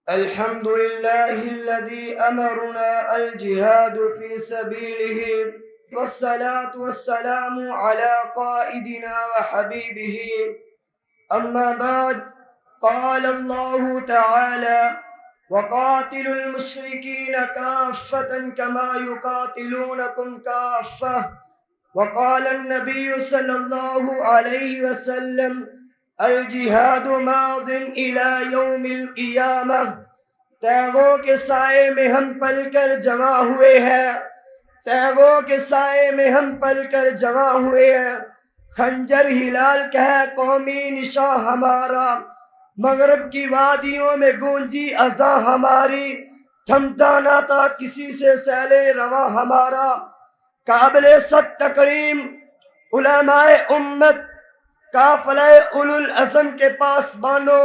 الحمد لله الذي أمرنا الجهاد في سبيله، والصلاة والسلام على قائدنا وحبيبه. أما بعد، قال الله تعالى: وقاتلوا المشركين كافة كما يقاتلونكم كافة. وقال النبي صلى الله عليه وسلم: الجہاد ماض إلى يوم القیامہ. تیغوں کے سائے میں ہم پل کر جمع ہوئے ہیں، تیغوں کے سائے میں ہم پل کر جمع ہوئے ہیں. خنجر ہلال کا ہے قومی نشاں ہمارا، مغرب کی وادیوں میں گونجی اذاں ہماری. تھمتا نہ تھا کسی سے سیل رواں ہمارا. قابل صد تکریم علماء امت، قافلہ اولو العزم کے پاس بانو،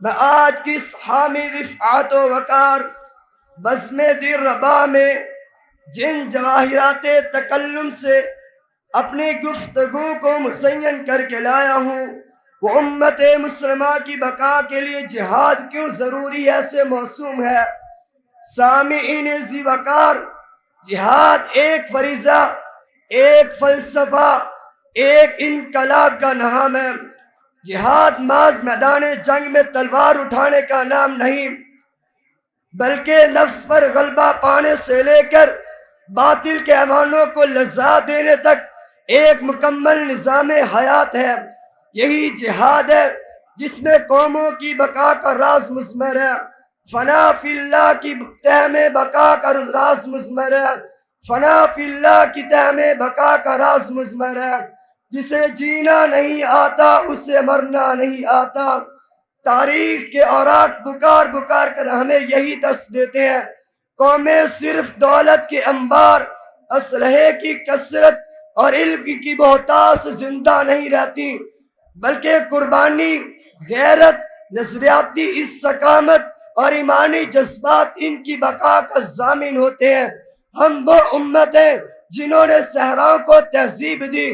میں آج کس حامی رفعت و وقار بزم دیر ربا میں جن جواہرات تکلم سے اپنی گفتگو کو مزین کر کے لایا ہوں، وہ امت مسلمہ کی بقا کے لیے جہاد کیوں ضروری ہے سے موسوم ہے. سامعین ذی وقار، جہاد ایک فریضہ، ایک فلسفہ، ایک انقلاب کا نام ہے. جہاد محض میدان جنگ میں تلوار اٹھانے کا نام نہیں، بلکہ نفس پر غلبہ پانے سے لے کر باطل کے ایوانوں کو لرزا دینے تک ایک مکمل نظام حیات ہے. یہی جہاد ہے جس میں قوموں کی بقا کا راز مضمر ہے. فنا فی اللہ کی تہ میں بقا کا راز مضمر ہے. فنا فی اللہ کی تہ میں بقا کا راز مضمر ہے. جسے جینا نہیں آتا اسے مرنا نہیں آتا. تاریخ کے اوراق بکار بکار کر ہمیں یہی درس دیتے ہیں. قومیں صرف دولت کے انبار، اسلحے کی کثرت اور علم کی بہتات سے زندہ نہیں رہتی، بلکہ قربانی، غیرت، نظریاتی استقامت اور ایمانی جذبات ان کی بقا کا ضامن ہوتے ہیں. ہم وہ امت ہیں جنہوں نے صحراؤں کو تہذیب دی،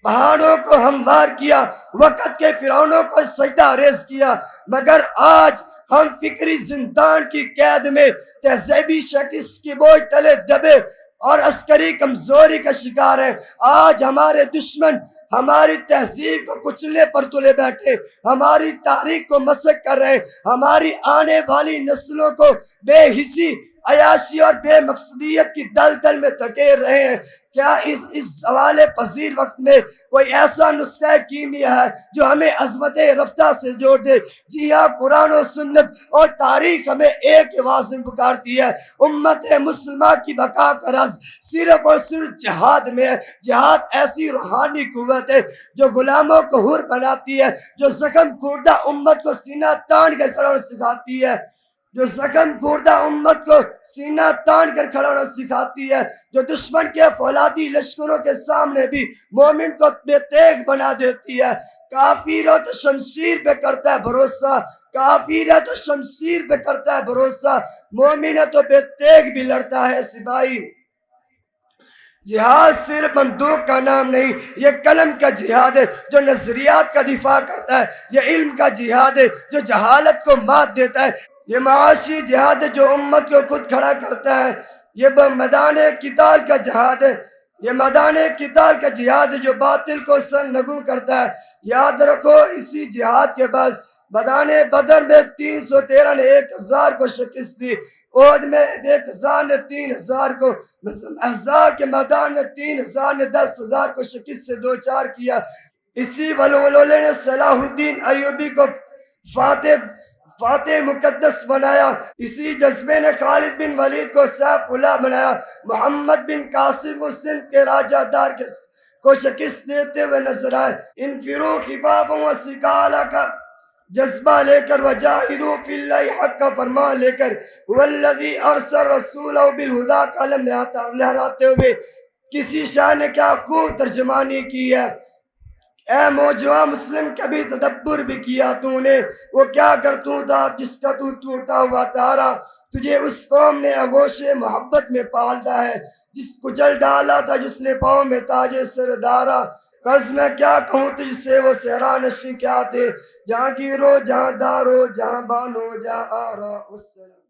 پہاڑوں کو ہموار کیا، وقت کے فرعونوں کو سجدہ ریز کیا، مگر آج ہم فکری زندان کی قید میں تہذیبی شکست کی بوجھ تلے دبے اور عسکری کمزوری کا شکار ہیں. آج ہمارے دشمن ہماری تہذیب کو کچلنے پر تلے بیٹھے، ہماری تاریخ کو مسخ کر رہے، ہماری آنے والی نسلوں کو بے حسی، عیاشی اور بے مقصدیت کی دلدل میں دھکیل رہے ہیں. کیا اس زوال پذیر وقت میں کوئی ایسا نسخہ کیمیا ہے جو ہمیں عظمت رفتہ سے جوڑ دے؟ جی ہاں، قرآن و سنت اور تاریخ ہمیں ایک آواز میں پکارتی ہے. امت مسلمہ کی بقا کا راز صرف اور صرف جہاد میں ہے. جہاد ایسی روحانی قوت ہے جو غلاموں کو حر بناتی ہے، جو زخم خوردہ امت کو سینہ تان کر کھڑا ہونا سکھاتی ہے، جو زخم خوردہ امت کو سینہ تان کر کھڑا ہونا سکھاتی ہے، جو دشمن کے فولادی لشکروں کے سامنے بھی مومن کو بے تیغ بنا دیتی ہے. کافر ہے تو شمشیر پہ کرتا ہے بھروسہ، کافر ہے تو شمشیر پہ کرتا ہے بھروسہ، مومن ہے تو بے تیغ بھی لڑتا ہے سپاہی. جہاد صرف بندوق کا نام نہیں، یہ قلم کا جہاد ہے جو نظریات کا دفاع کرتا ہے. یہ علم کا جہاد ہے جو جہالت کو مات دیتا ہے. یہ معاشی جہاد ہے جو امت کو خود کھڑا کرتا ہے. یہ میدان قتال کا جہاد ہے، یہ میدان قتال کا جہاد ہے جو باطل کو سرنگوں کرتا ہے. یاد رکھو، اسی جہاد کے بعد میدان بدر میں 313 نے 1000 کو شکست دی، احد میں 1000 نے 3000 کو، احزاب کے میدان میں 3000 نے 10,000 کو شکست سے دوچار کیا. اسی ولولے نے صلاح الدین ایوبی کو فاتح مقدس بنایا. اسی جذبے نے خالد بن ولید کو سیف اللہ بنایا. محمد بن قاسم کو سندھ کے راجہ دار کو شکست دیتے ہوئے نظر آئے. انفروا خفافا و ثقالا کا جذبہ لے کر، وجاہدوا فی اللہ حق کا فرمان لے کر، والذی ارسل رسولہ بالہدیٰ کا علم لہراتے ہوئے کسی شاہ نے کیا خوب ترجمانی کی ہے. اے موجوہ مسلم، کبھی تدبر بھی کیا تو نے؟ وہ کیا کرتوں تھا جس کا تو ٹوٹا ہوا تارا؟ تجھے اس قوم نے آغوش محبت میں پالتا ہے جس کچل ڈالا تھا جس نے پاؤں میں تاج سر دارا. غرض میں کیا کہوں تجھ سے وہ صحرا نشیں کیا تھے، جہاں گیرو جہاں دارو جہاں بانو جہاں آرا. والسلام.